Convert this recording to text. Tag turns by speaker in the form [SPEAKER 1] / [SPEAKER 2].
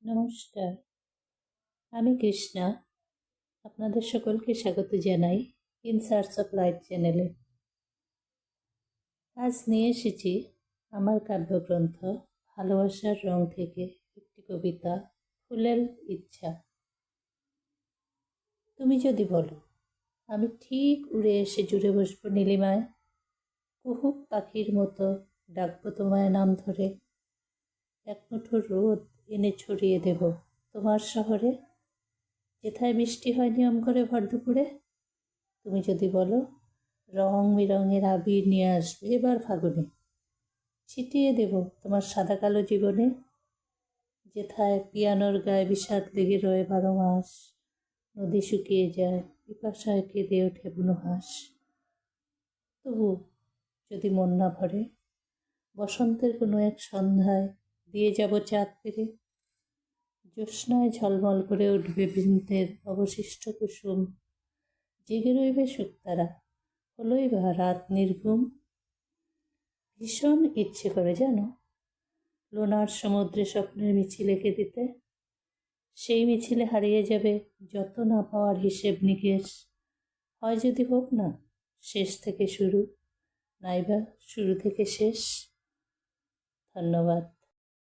[SPEAKER 1] নমস্কার, আমি কৃষ্ণা। আপনাদের সকলকে স্বাগত জানাই ইন সার্চ অফ লাইট চ্যানেলে। আজ নিয়ে এসেছি আমার কাব্যগ্রন্থ ভালোবাসার রং থেকে একটি কবিতা, ফুলের ইচ্ছা। তুমি যদি বলো, আমি ঠিক উড়ে এসে জুড়ে বসবো নীলিমায়, কুহুক পাখির মতো ডাকবো তোমায় নাম ধরে, এক মুঠো রোদ এনে ছড়িয়ে দেব তোমার শহরে, যেথায় বৃষ্টি হয় নিয়ম করে ভর দুপুরে। তুমি যদি বলো, রং বেরঙের আবির নিয়ে আসবে এবার ফাগুনে, ছিটিয়ে দেব তোমার সাদা কালো জীবনে, যেথায় পিয়ানোর গায়ে বিষাদ লেগে রয়ে 12 মাস, নদী শুকিয়ে যায়, পিপাসায় কেঁদে ওঠে বুনো হাঁস। তবু যদি মন না ভরে, বসন্তের কোনো এক সন্ধ্যায় দিয়ে যাব চাঁদ পেরে, জ্যোৎস্নায় ঝলমল করে উঠবে বৃন্তের অবশিষ্ট কুসুম, জেগে রইবে শুকতারা, হলোই বা রাত নির্ঘুম। ভীষণ ইচ্ছে করে জানো, লোনার সমুদ্রে স্বপ্নের মিছিল এঁকে দিতে, সেই মিছিলে হারিয়ে যাবে যত না পাওয়ার হিসেব নিকেশ। হয় যদি হোক না শেষ থেকে শুরু, নাইবা শুরু থেকে শেষ। ধন্যবাদ।